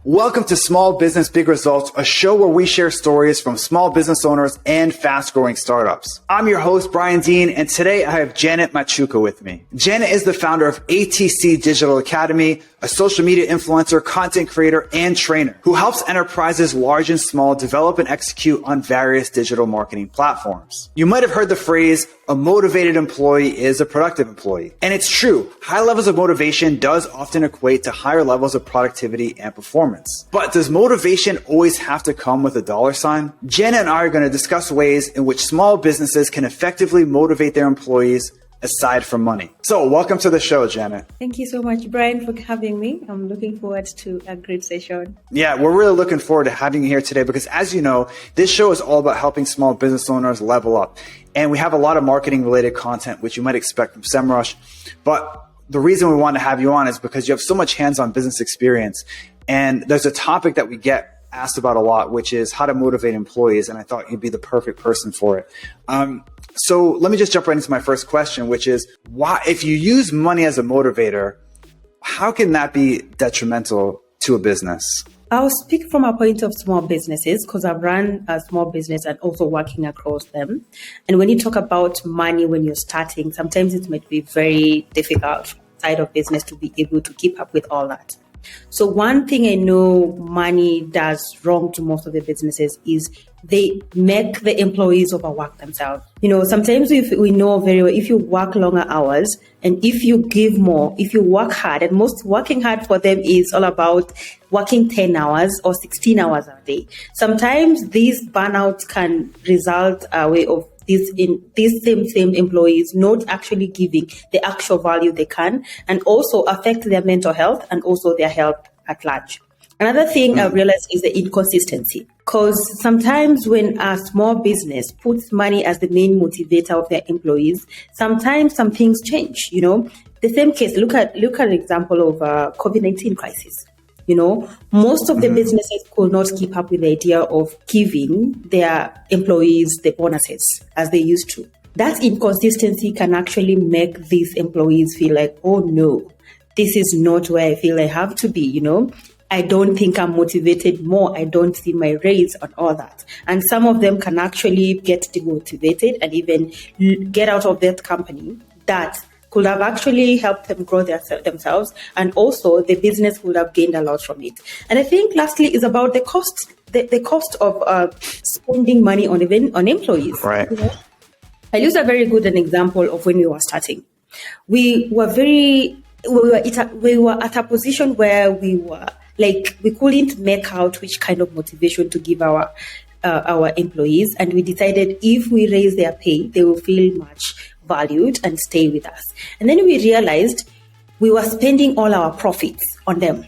Welcome to Small Business Big Results, a show where we share stories from small business owners and fast-growing startups. I'm your host, Brian Dean, and today I have Janet Machuka with me. Janet is the founder of ATC Digital Academy, a social media influencer, content creator, and trainer who helps enterprises large and small develop and execute on various digital marketing platforms. You might have heard the phrase, a motivated employee is a productive employee. And it's true. High levels of motivation does often equate to higher levels of productivity and performance. But does motivation always have to come with a dollar sign? Janet and I are going to discuss ways in which small businesses can effectively motivate their employees aside from money. So welcome to the show, Janet. Thank you so much, Brian, for having me. I'm looking forward to a great session. Yeah, we're really looking forward to having you here today because, as you know, this show is all about helping small business owners level up. And we have a lot of marketing related content, which you might expect from Semrush. But the reason we want to have you on is because you have so much hands-on business experience. And there's a topic that we get asked about a lot, which is how to motivate employees. And I thought you'd be the perfect person for it. So let me just jump right into my first question, which is why, if you use money as a motivator, how can that be detrimental to a business? I'll speak from a point of small businesses because I've run a small business and also working across them. And when you talk about money when you're starting, sometimes it might be very difficult side of business to be able to keep up with all that. So one thing I know money does wrong to most of the businesses is they make the employees overwork themselves. You know, sometimes we know very well, if you work longer hours and if you give more, if you work hard, and most working hard for them is all about working 10 hours or 16 hours a day. Sometimes these burnouts can result away of these same employees not actually giving the actual value they can, and also affect their mental health and also their health at large. Another thing I realized is the inconsistency, because sometimes when a small business puts money as the main motivator of their employees, sometimes some things change. You know, the same case. Look at an example of COVID-19 crisis. You know, most of the businesses could not keep up with the idea of giving their employees the bonuses as they used to. That inconsistency can actually make these employees feel like, oh no, this is not where I feel I have to be, you know. I don't think I'm motivated more. I don't see my raise and all that. And some of them can actually get demotivated and even get out of that company that could have actually helped them grow themselves, and also the business would have gained a lot from it. And I think lastly is about the cost, the cost of spending money on employees. Right. You know? I'll use a very good example of when we were starting. We were at a position where we were like, we couldn't make out which kind of motivation to give our employees, and we decided if we raise their pay, they will feel much valued and stay with us. And then we realized we were spending all our profits on them.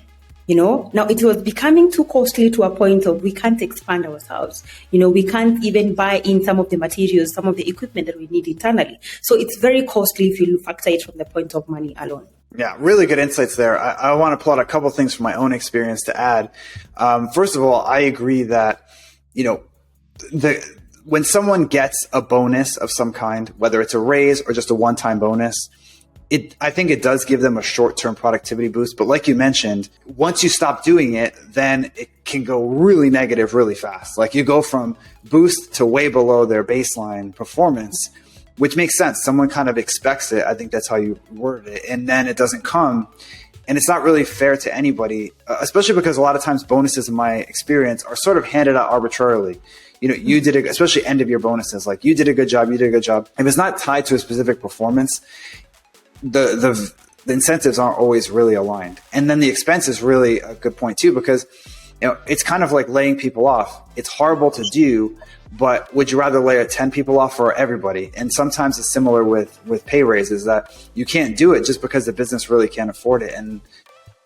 You know, now it was becoming too costly to a point of we can't expand ourselves. You know, we can't even buy in some of the materials, some of the equipment that we need internally. So it's very costly if you factor it from the point of money alone. Yeah, really good insights there. I want to pull out a couple of things from my own experience to add. First of all, I agree that, you know, when someone gets a bonus of some kind, whether it's a raise or just a one-time bonus, I think it does give them a short-term productivity boost. But like you mentioned, once you stop doing it, then it can go really negative really fast. Like you go from boost to way below their baseline performance, which makes sense. Someone kind of expects it. I think that's how you worded it. And then it doesn't come. And it's not really fair to anybody, especially because a lot of times bonuses, in my experience, are sort of handed out arbitrarily. You know, you did especially end of year bonuses, like you did a good job, you did a good job. If it's not tied to a specific performance, the incentives aren't always really aligned. And then the expense is really a good point too, because, you know, it's kind of like laying people off. It's horrible to do, but would you rather lay 10 people off for everybody? And sometimes it's similar with pay raises, that you can't do it just because the business really can't afford it. And,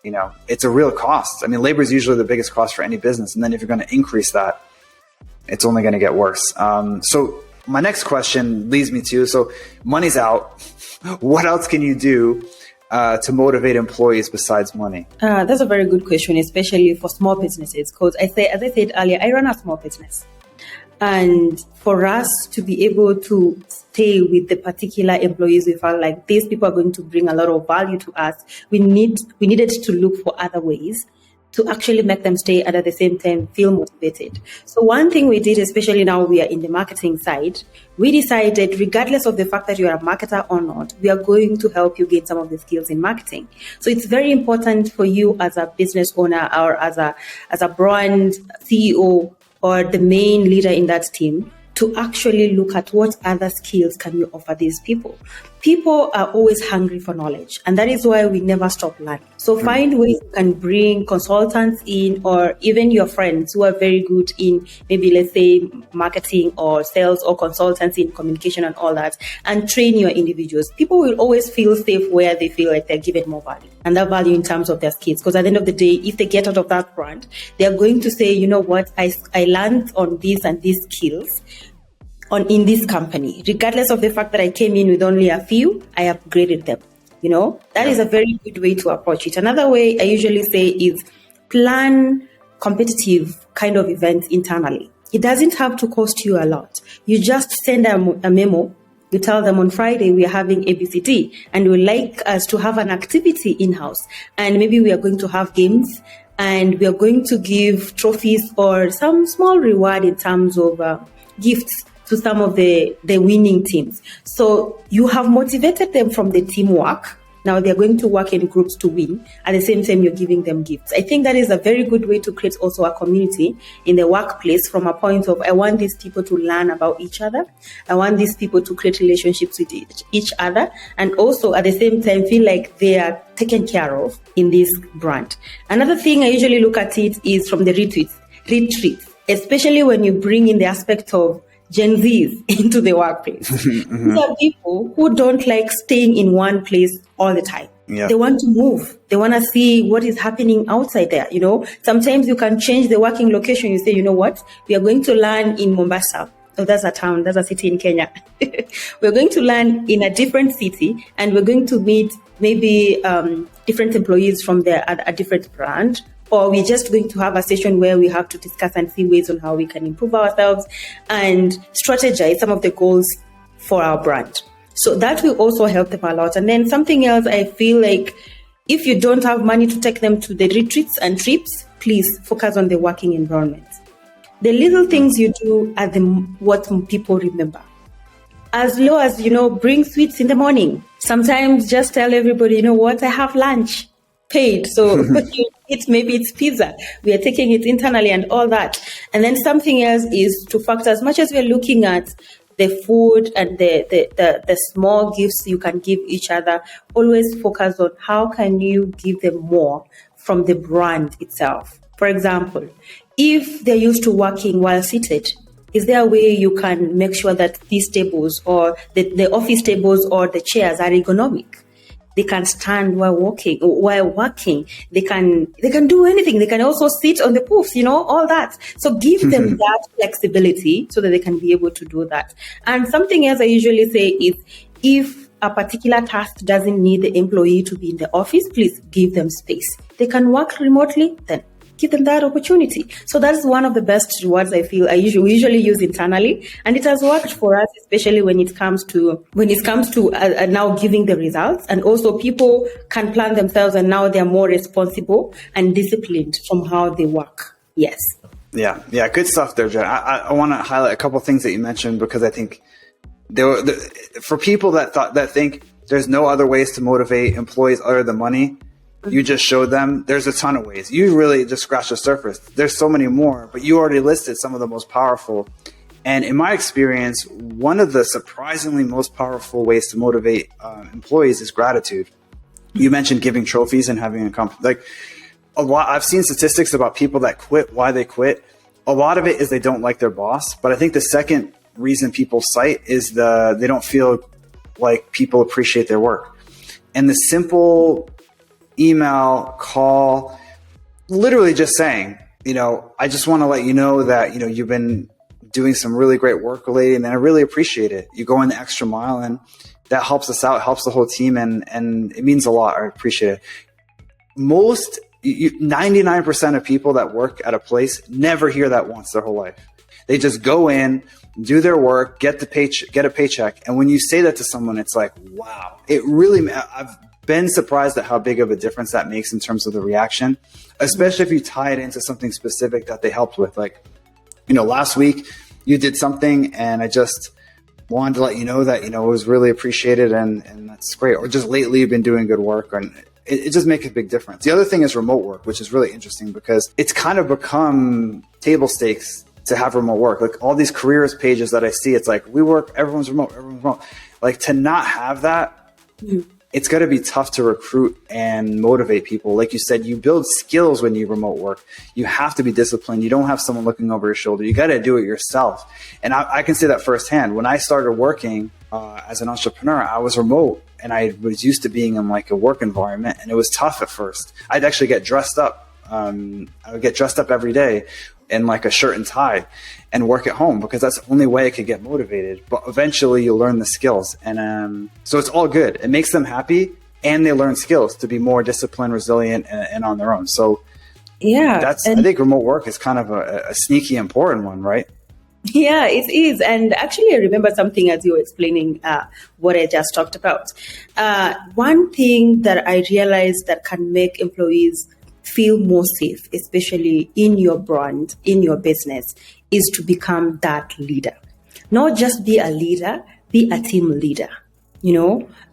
you know, it's a real cost. I mean, labor is usually the biggest cost for any business. And then if you're going to increase that, it's only going to get worse. So my next question leads me to, so money's out. What else can you do to motivate employees besides money? That's a very good question, especially for small businesses. Because as I said earlier, I run a small business. And for us to be able to stay with the particular employees, we felt like these people are going to bring a lot of value to us. We needed to look for other ways to actually make them stay and at the same time feel motivated. So one thing we did, especially now we are in the marketing side, we decided regardless of the fact that you are a marketer or not, we are going to help you get some of the skills in marketing. So it's very important for you as a business owner or as a brand CEO or the main leader in that team to actually look at what other skills can you offer these people. People are always hungry for knowledge, and that is why we never stop learning. So find ways you can bring consultants in, or even your friends who are very good in maybe, let's say, marketing or sales or consultancy in communication and all that, and train your individuals. People will always feel safe where they feel like they're given more value, and that value in terms of their skills. Because at the end of the day, if they get out of that brand, they are going to say, you know what, I learned on this and these skills in this company, regardless of the fact that I came in with only a few, I upgraded them. That is a very good way to approach it. Another way I usually say is plan competitive kind of events internally. It doesn't have to cost you a lot. You just send a memo. You tell them on Friday we are having ABCD and we like us to have an activity in-house. And maybe we are going to have games and we are going to give trophies or some small reward in terms of gifts to some of the winning teams. So you have motivated them from the teamwork. Now they're going to work in groups to win. At the same time, you're giving them gifts. I think that is a very good way to create also a community in the workplace from a point of, I want these people to learn about each other. I want these people to create relationships with each other. And also at the same time, feel like they are taken care of in this brand. Another thing I usually look at it is from the retreats, especially when you bring in the aspect of Gen Zs into the workplace. These are people who don't like staying in one place all the time. Yeah. They want to move. They want to see what is happening outside there. Sometimes you can change the working location. You say, you know what? We are going to learn in Mombasa. Oh, that's a town. That's a city in Kenya. We're going to learn in a different city and we're going to meet maybe different employees from there at a different brand. Or we're just going to have a session where we have to discuss and see ways on how we can improve ourselves and strategize some of the goals for our brand. So that will also help them a lot. And then something else, I feel like if you don't have money to take them to the retreats and trips, please focus on the working environment. The little things you do are what people remember. As low as, bring sweets in the morning. Sometimes just tell everybody, you know what, I have lunch paid. So maybe it's pizza. We are taking it internally and all that. And then something else is to factor, as much as we're looking at the food and the small gifts you can give each other, always focus on how can you give them more from the brand itself. For example, if they're used to working while seated, is there a way you can make sure that these tables or the office tables or the chairs are ergonomic? They can stand while working. They can do anything. They can also sit on the poofs, all that. So give them that flexibility so that they can be able to do that. And something else I usually say is, if a particular task doesn't need the employee to be in the office, please give them space. They can work remotely, then give them that opportunity. So that's one of the best rewards I feel we usually use internally, and it has worked for us, especially when it comes to now giving the results, and also people can plan themselves, and now they're more responsible and disciplined from how they work. Yes. Yeah, good stuff there, Jen. I want to highlight a couple of things that you mentioned, because I think for people that think there's no other ways to motivate employees other than money. You just showed them there's a ton of ways. You really just scratched the surface. There's so many more, but you already listed some of the most powerful. And in my experience, one of the surprisingly most powerful ways to motivate employees is gratitude. You mentioned giving trophies and having a lot. I've seen statistics about people that quit, why they quit. A lot of it is they don't like their boss. But I think the second reason people cite is they don't feel like people appreciate their work. And the simple email, call, literally just saying, I just want to let you know that, you've been doing some really great work lately, and I really appreciate it. You go in the extra mile, and that helps us out, helps the whole team, and it means a lot. I appreciate it. 99% of people that work at a place never hear that once their whole life. They just go in, do their work, get a paycheck. And when you say that to someone, it's like, wow, it really, I've been surprised at how big of a difference that makes in terms of the reaction, especially if you tie it into something specific that they helped with. Like, last week you did something and I just wanted to let you know that, it was really appreciated and that's great. Or just lately you've been doing good work, and it just makes a big difference. The other thing is remote work, which is really interesting because it's kind of become table stakes to have remote work. Like all these careers pages that I see, it's like everyone's remote. Like to not have that, it's going to be tough to recruit and motivate people. Like you said, you build skills when you remote work. You have to be disciplined. You don't have someone looking over your shoulder. You got to do it yourself. And I can say that firsthand. When I started working as an entrepreneur, I was remote and I was used to being in like a work environment, and it was tough at first. I'd actually get dressed up. I would get dressed up every day in like a shirt and tie and work at home because that's the only way I could get motivated. But eventually you'll learn the skills. And so it's all good. It makes them happy and they learn skills to be more disciplined, resilient, and on their own. So I think remote work is kind of a sneaky important one, right? Yeah, it is. And actually, I remember something as you were explaining what I just talked about. One thing that I realized that can make employees feel more safe, especially in your brand, in your business, is to become that leader. Not just be a leader, be a team leader,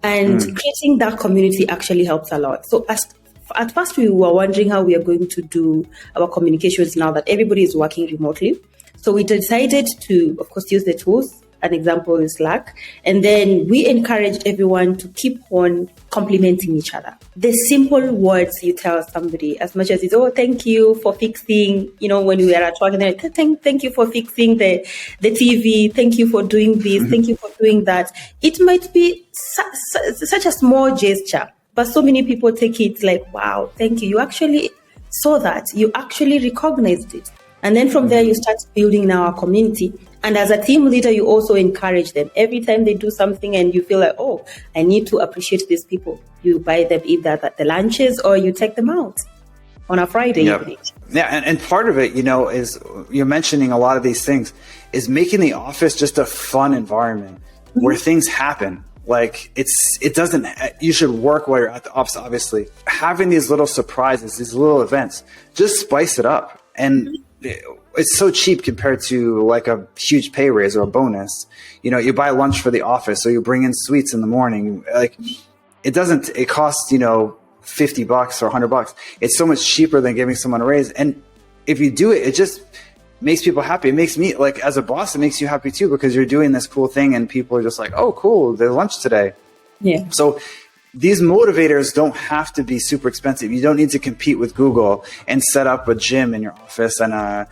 and creating that community actually helps a lot. So at first we were wondering how we are going to do our communications now that everybody is working remotely. So we decided to, of course, use the tools. An example is Slack. And then we encouraged everyone to keep on complimenting each other. The simple words you tell somebody, as much as it's, thank you for fixing, when we are at work, and then thank you for fixing the TV. Thank you for doing this. Thank you for doing that. It might be such a small gesture, but so many people take it like, wow, thank you. You actually saw that. You actually recognized it. And then from there, you start building now a community. And as a team leader, you also encourage them. Every time they do something and you feel like, I need to appreciate these people, you buy them either at the lunches or you take them out on a Friday evening. Yeah, and part of it, is you're mentioning a lot of these things, is making the office just a fun environment where things happen. Like you should work while you're at the office, obviously. Having these little surprises, these little events, just spice it up. And it's so cheap compared to like a huge pay raise or a bonus. You buy lunch for the office, so you bring in sweets in the morning. Like it costs, $50 or $100. It's so much cheaper than giving someone a raise. And if you do it, it just makes people happy. It makes me, like, as a boss, it makes you happy too, because you're doing this cool thing and people are just like, oh, cool, there's lunch today. Yeah. So these motivators don't have to be super expensive. You don't need to compete with Google and set up a gym in your office and a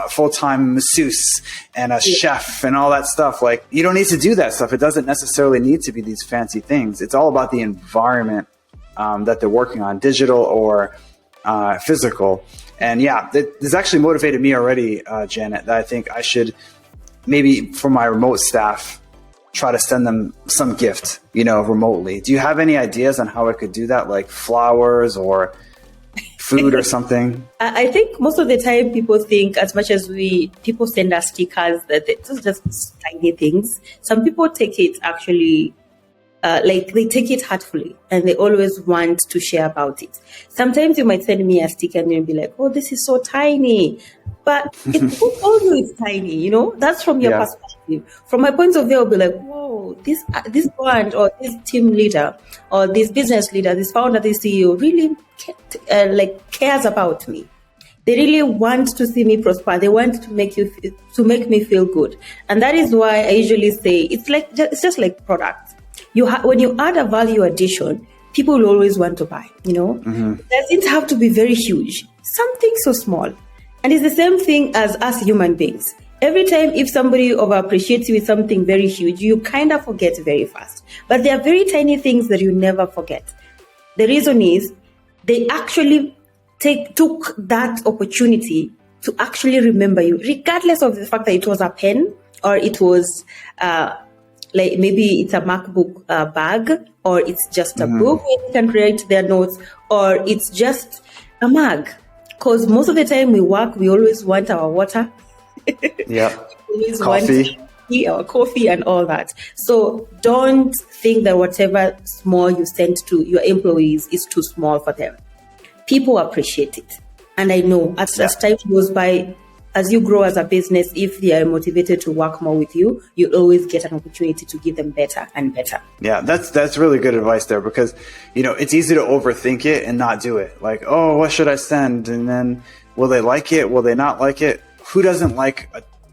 full-time masseuse and a chef and all that stuff. Like, you don't need to do that stuff. It doesn't necessarily need to be these fancy things. It's all about the environment that they're working on, digital or physical. And yeah, this actually motivated me already, Janet, that I think I should maybe, for my remote staff, try to send them some gift, remotely. Do you have any ideas on how I could do that? Like flowers or food or something? I think most of the time people think, as much as people send us stickers, that it's just tiny things. Some people take it actually, they take it heartfully and they always want to share about it. Sometimes you might send me a sticker and you'll be like, oh, this is so tiny. But who told you it's tiny? That's from your perspective. From my point of view, I'll be like, whoa, this brand or this team leader or this business leader, this founder, this CEO really cares about me. They really want to see me prosper. They want to make me feel good. And that is why I usually say it's just like products. When you add a value addition, people will always want to buy. It doesn't have to be very huge. Something so small. And it's the same thing as us human beings. Every time if somebody overappreciates you with something very huge, you kind of forget very fast. But there are very tiny things that you never forget. The reason is they actually took that opportunity to actually remember you, regardless of the fact that it was a pen or it was maybe it's a MacBook bag, or it's just a book where you can write their notes, or it's just a mug. Because most of the time we work, we always want our water. Yeah. Coffee. tea or coffee and all that. So don't think that whatever small you send to your employees is too small for them. People appreciate it. And I know as time goes by, as you grow as a business, if they are motivated to work more with you, you always get an opportunity to give them better and better. Yeah, that's really good advice there, because, it's easy to overthink it and not do it. Like, oh, what should I send? And then will they like it? Will they not like it? Who doesn't like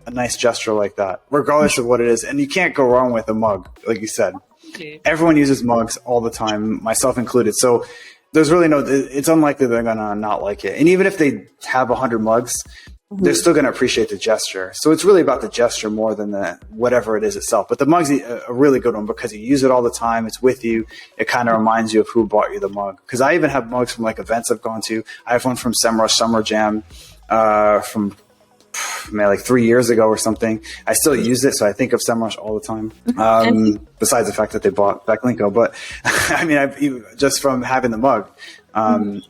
a nice gesture like that, regardless of what it is? And you can't go wrong with a mug, like you said. Okay. Everyone uses mugs all the time, myself included. So there's really it's unlikely they're going to not like it. And even if they have 100 mugs, they're still going to appreciate the gesture. So it's really about the gesture more than whatever it is itself. But the mug's a really good one because you use it all the time. It's with you. It kind of reminds you of who bought you the mug. Because I even have mugs from like events I've gone to. I have one from Semrush Summer Jam from like 3 years ago or something. I still use it, so I think of Semrush all the time. Besides the fact that they bought Backlinko, but I mean, just from having the mug,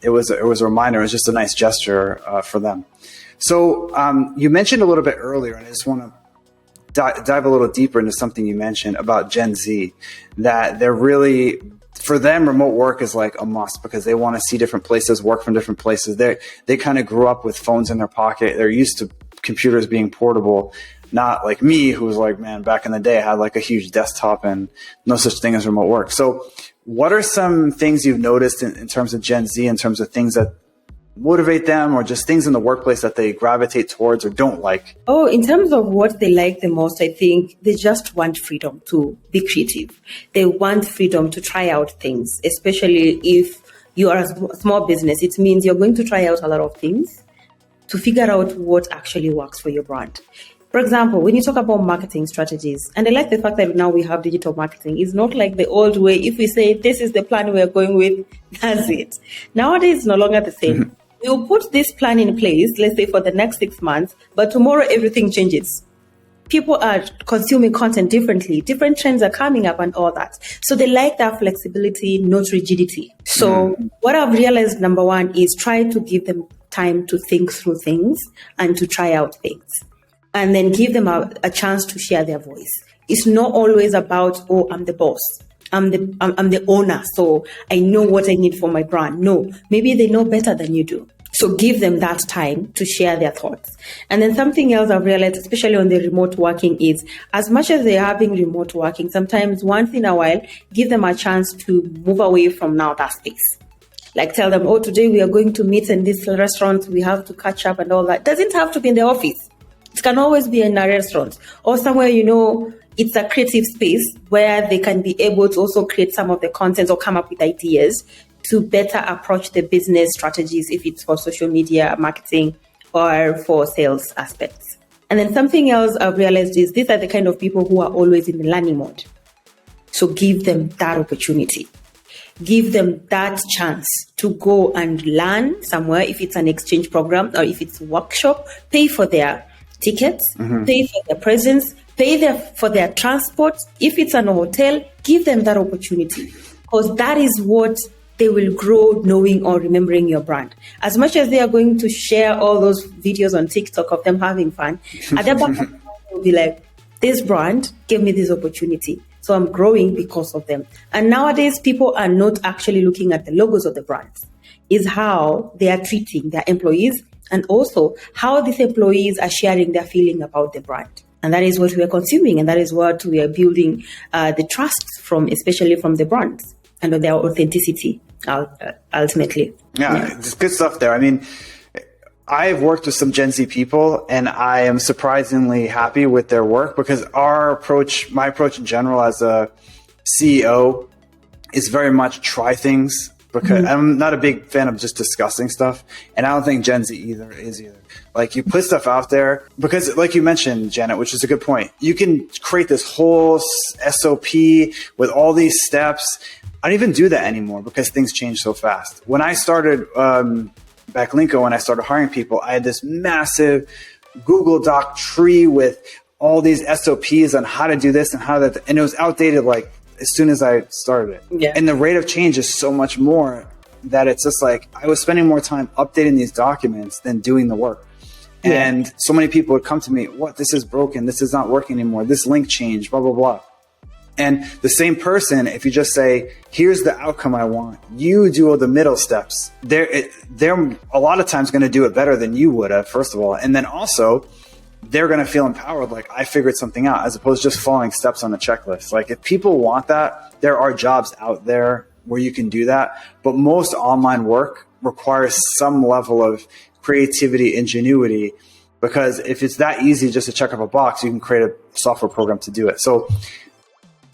it was a reminder. It was just a nice gesture for them. So you mentioned a little bit earlier, and I just want to dive a little deeper into something you mentioned about Gen Z, that they're really, for them, remote work is like a must because they want to see different places, work from different places. They kind of grew up with phones in their pocket. They're used to computers being portable, not like me, who was like, man, back in the day, I had like a huge desktop and no such thing as remote work. So what are some things you've noticed in terms of Gen Z, in terms of things that motivate them, or just things in the workplace that they gravitate towards or don't like? Oh, in terms of what they like the most, I think they just want freedom to be creative. They want freedom to try out things, especially if you are a small business. It means you're going to try out a lot of things to figure out what actually works for your brand. For example, when you talk about marketing strategies, and I like the fact that now we have digital marketing, it's not like the old way. If we say this is the plan we're going with, that's it. Nowadays, it's no longer the same. Mm-hmm. We'll put this plan in place, let's say for the next 6 months, but tomorrow everything changes. People are consuming content differently. Different trends are coming up and all that. So they like that flexibility, not rigidity. So what I've realized, number one, is try to give them time to think through things and to try out things. And then give them a chance to share their voice. It's not always about, oh, I'm the boss. I'm the owner, so I know what I need for my brand. No, maybe they know better than you do. So give them that time to share their thoughts. And then something else I've realized, especially on the remote working, is as much as they're having remote working, sometimes once in a while, give them a chance to move away from now that space. Like tell them, oh, today we are going to meet in this restaurant. We have to catch up and all that. Doesn't have to be in the office. It can always be in a restaurant or somewhere, it's a creative space where they can be able to also create some of the content or come up with ideas to better approach the business strategies, if it's for social media marketing or for sales aspects. And then something else I've realized is these are the kind of people who are always in the learning mode. So give them that opportunity. Give them that chance to go and learn somewhere, if it's an exchange program or if it's a workshop, pay for their tickets, pay for their presence, pay for their transport. If it's an hotel, give them that opportunity, because that is what they will grow knowing or remembering your brand. As much as they are going to share all those videos on TikTok of them having fun, at the back of the will be like, this brand gave me this opportunity, so I'm growing because of them. And nowadays, people are not actually looking at the logos of the brands. It's how they are treating their employees, and also how these employees are sharing their feeling about the brand. And that is what we are consuming, and that is what we are building the trust from, especially from the brands and their authenticity, ultimately. Yeah, it's good stuff there. I mean, I've worked with some Gen Z people, and I am surprisingly happy with their work, because my approach in general as a CEO is very much try things, because I'm not a big fan of just discussing stuff. And I don't think Gen Z is either. Like, you put stuff out there because, like you mentioned, Janet, which is a good point, you can create this whole SOP with all these steps. I don't even do that anymore because things change so fast. When I started Backlinko, when I started hiring people, I had this massive Google Doc tree with all these SOPs on how to do this and how that, and it was outdated like as soon as I started it. Yeah. And the rate of change is so much more that it's just like I was spending more time updating these documents than doing the work. And so many people would come to me, what, this is broken. This is not working anymore. This link changed, blah, blah, blah. And the same person, if you just say, here's the outcome I want, you do all the middle steps, they're a lot of times going to do it better than you would have, first of all. And then also, they're going to feel empowered, like I figured something out, as opposed to just following steps on a checklist. Like if people want that, there are jobs out there where you can do that. But most online work requires some level of creativity, ingenuity, because if it's that easy just to check off a box, you can create a software program to do it. So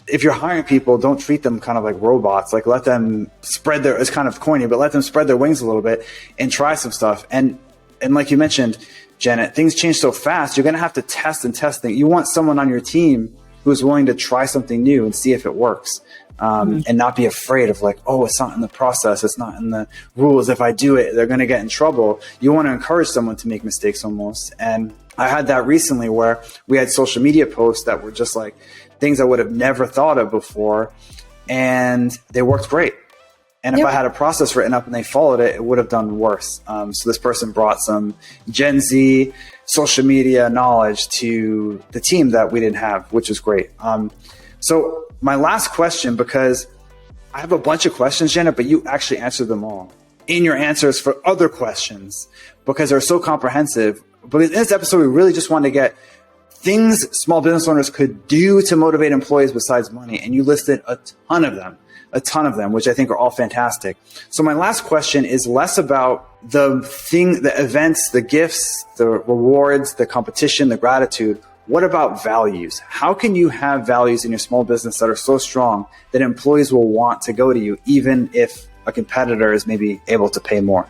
if you're hiring people, don't treat them kind of like robots. Like let them spread their, it's kind of corny, but let them spread their wings a little bit and try some stuff. And like you mentioned, Janet, things change so fast. You're going to have to test and test things. You want someone on your team who's willing to try something new and see if it works. And not be afraid of like, oh, it's not in the process. It's not in the rules. If I do it, they're going to get in trouble. You want to encourage someone to make mistakes almost. And I had that recently where we had social media posts that were just like things I would have never thought of before. And they worked great. And if I had a process written up and they followed it, it would have done worse. So this person brought some Gen Z social media knowledge to the team that we didn't have, which is great. So my last question, because I have a bunch of questions, Janet, but you actually answered them all in your answers for other questions because they're so comprehensive. But in this episode, we really just want to get things small business owners could do to motivate employees besides money. And you listed a ton of them, which I think are all fantastic. So my last question is less about the events, the gifts, the rewards, the competition, the gratitude. What about values? How can you have values in your small business that are so strong that employees will want to go to you, even if a competitor is maybe able to pay more?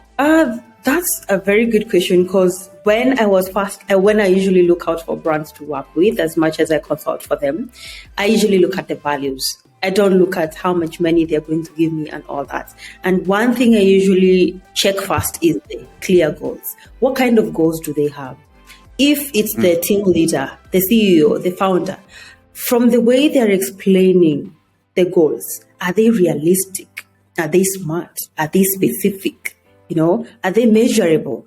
That's a very good question, because when I usually look out for brands to work with, as much as I consult for them, I usually look at the values. I don't look at how much money they're going to give me and all that. And one thing I usually check first is the clear goals. What kind of goals do they have? If it's the team leader, the CEO, the founder, from the way they're explaining the goals, are they realistic? Are they smart? Are they specific? Are they measurable?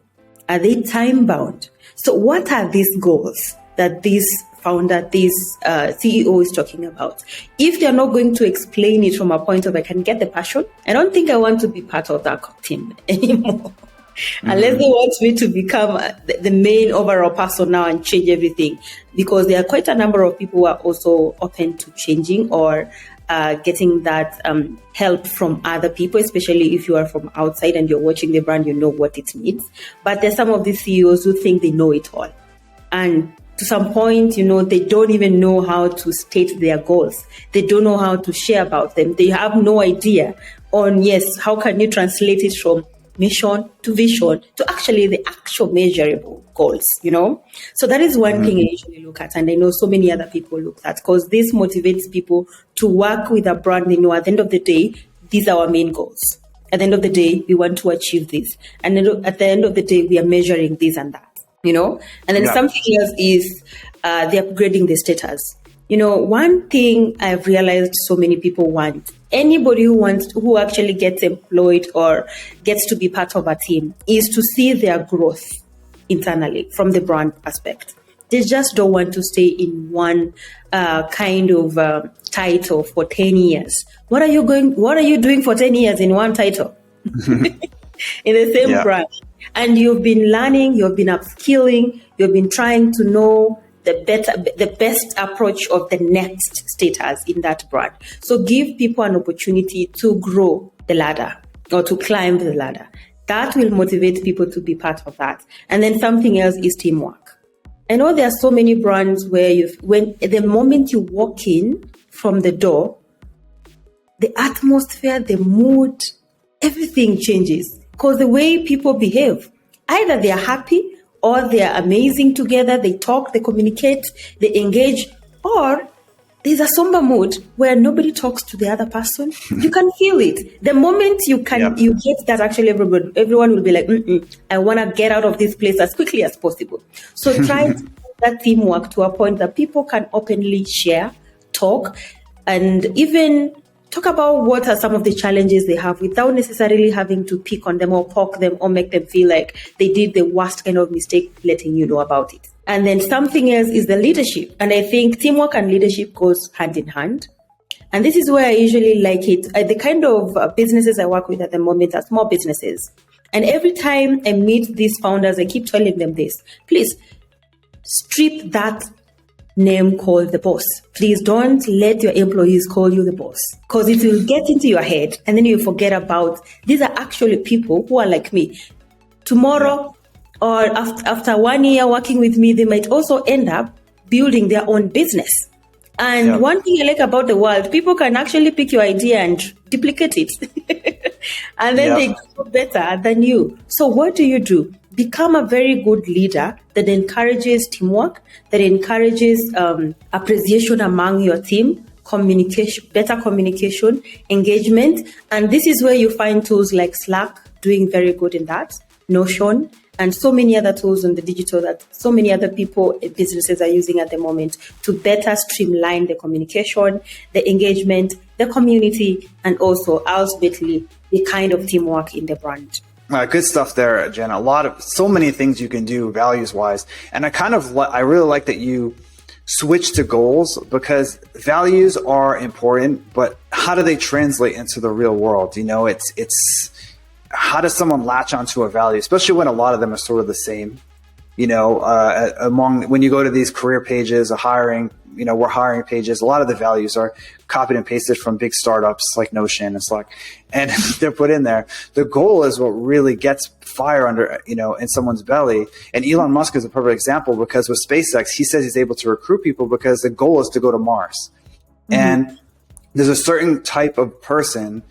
Are they time bound? So what are these goals that this founder, this CEO is talking about? If they're not going to explain it from a point of I can get the passion, I don't think I want to be part of that team anymore. Unless they want me to become the main overall person now and change everything, because there are quite a number of people who are also open to changing or getting that help from other people, especially if you are from outside and you're watching the brand, you know what it needs. But there's some of these CEOs who think they know it all. And to some point, they don't even know how to state their goals. They don't know how to share about them. They have no idea on, how can you translate it from mission to vision to actually the actual measurable goals, So that is one thing I usually look at. And I know so many other people look at, because this motivates people to work with a brand. They know at the end of the day, these are our main goals. At the end of the day, we want to achieve this. And then at the end of the day, we are measuring this and that, And then something else is they're upgrading the status. One thing I've realized so many people want, anybody who actually gets employed or gets to be part of a team, is to see their growth internally from the brand aspect. They just don't want to stay in one kind of title for 10 years. What are you doing for 10 years in one title? In the same brand. And you've been learning, you've been upskilling, you've been trying to know the best approach of the next status in that brand. So give people an opportunity to grow the ladder or to climb the ladder. That will motivate people to be part of that. And then something else is teamwork. I know there are so many brands where when the moment you walk in from the door, the atmosphere, the mood, everything changes, because the way people behave, either they are happy or they are amazing together, they talk, they communicate, they engage, or there's a somber mood where nobody talks to the other person. You can feel it. The moment you get that, actually everyone will be like, I want to get out of this place as quickly as possible. So try to put that teamwork to a point that people can openly share, talk, and even talk about what are some of the challenges they have without necessarily having to pick on them or poke them or make them feel like they did the worst kind of mistake, letting you know about it. And then something else is the leadership. And I think teamwork and leadership goes hand in hand. And this is where I usually like it. The kind of businesses I work with at the moment are small businesses. And every time I meet these founders, I keep telling them this: please strip that name called the boss. Please don't let your employees call you the boss, because it will get into your head and then you forget about these are actually people who are like me. Tomorrow or after 1 year working with me, they might also end up building their own business. And one thing I like about the world, people can actually pick your idea and duplicate it. And then they go better than you. So what do? Become a very good leader that encourages teamwork, that encourages appreciation among your team, better communication, engagement. And this is where you find tools like Slack doing very good in that, Notion, and so many other tools on the digital that so many other people, businesses are using at the moment to better streamline the communication, the engagement, the community, and also ultimately the kind of teamwork in the brand. Good stuff there, Jen. So many things you can do values-wise. And I really like that you switch to goals, because values are important, but how do they translate into the real world? It's how does someone latch onto a value, especially when a lot of them are sort of the same? When you go to these career pages, we're hiring pages, a lot of the values are copied and pasted from big startups like Notion and Slack, and they're put in there. The goal is what really gets fire under, in someone's belly. And Elon Musk is a perfect example, because with SpaceX, he says he's able to recruit people because the goal is to go to Mars. Mm-hmm. And there's a certain type of person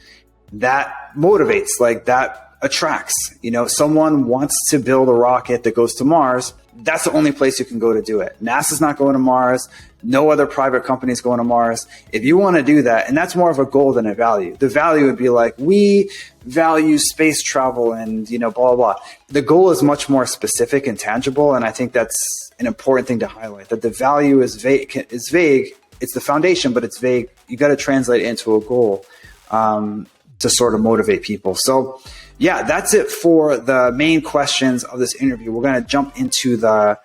that motivates, like that attracts. Someone wants to build a rocket that goes to Mars. That's the only place you can go to do it. NASA's not going to Mars. No other private company is going to Mars. If you want to do that, and that's more of a goal than a value. The value would be like, we value space travel and, blah, blah, blah. The goal is much more specific and tangible. And I think that's an important thing to highlight, that the value is vague. It's the foundation, but it's vague. You got to translate it into a goal to sort of motivate people. So yeah, that's it for the main questions of this interview. We're going to jump into the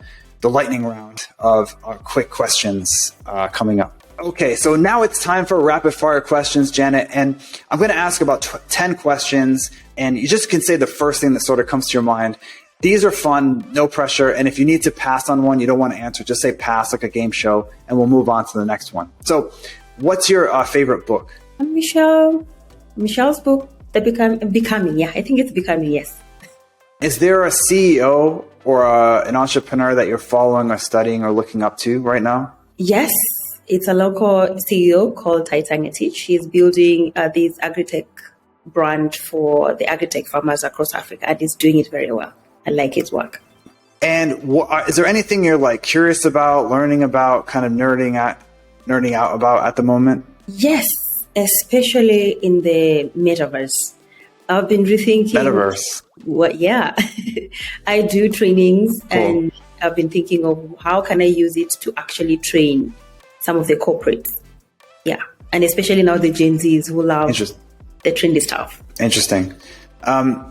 lightning round of our quick questions coming up. Okay, so now it's time for rapid fire questions, Janet. And I'm going to ask about 10 questions, and you just can say the first thing that sort of comes to your mind. These are fun, no pressure. And if you need to pass on one, you don't want to answer, just say pass, like a game show, and we'll move on to the next one. So what's your favorite book? Michelle's book, Becoming. Yeah, I think it's Becoming, yes. Is there a CEO or an entrepreneur that you're following or studying or looking up to right now? Yes, it's a local CEO called Titania Teach. She's building this agri-tech brand for the agri-tech farmers across Africa, and he's doing it very well. I like his work. And is there anything you're like curious about, learning about, kind of nerding out about at the moment? Yes. Especially in the metaverse. I've been rethinking. Metaverse. Yeah. I do trainings, and I've been thinking of how can I use it to actually train some of the corporates. Yeah. And especially now the Gen Zs who love the trendy stuff. Interesting.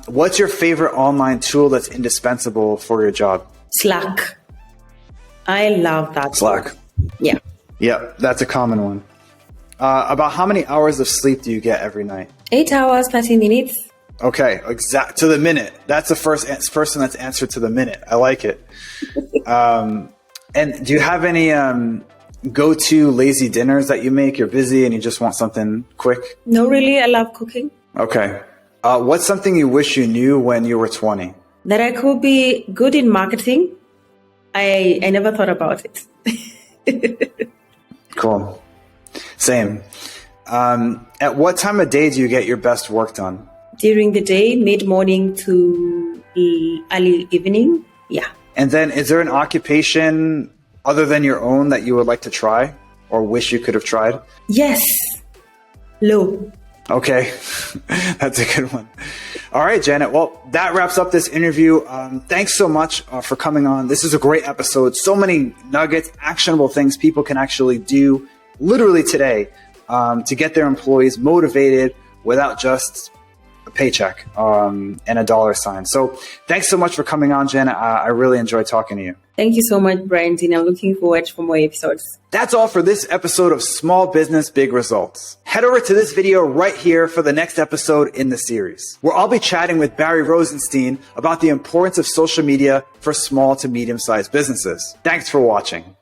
What's your favorite online tool that's indispensable for your job? Slack. I love that. Slack. Yeah. Yeah, that's a common one. About how many hours of sleep do you get every night? 8 hours, 30 minutes. Okay, exact to the minute. That's the first person that's answered to the minute. I like it. And do you have any go-to lazy dinners that you make? You're busy and you just want something quick? No, really. I love cooking. Okay. What's something you wish you knew when you were 20? That I could be good in marketing. I never thought about it. Cool. Same. At what time of day do you get your best work done? During the day, mid-morning to early evening. Yeah. And then is there an occupation other than your own that you would like to try or wish you could have tried? Yes. Low. Okay. That's a good one. All right, Janet. Well, that wraps up this interview. Thanks so much for coming on. This is a great episode. So many nuggets, actionable things people can actually do literally today to get their employees motivated without just a paycheck and a dollar sign. So thanks so much for coming on, Janet. I really enjoyed talking to you. Thank you so much, Brandon. I'm looking forward for more episodes. That's all for this episode of Small Business Big Results. Head over to this video right here for the next episode in the series, where I'll be chatting with Barry Rosenstein about the importance of social media for small to medium-sized businesses. Thanks for watching.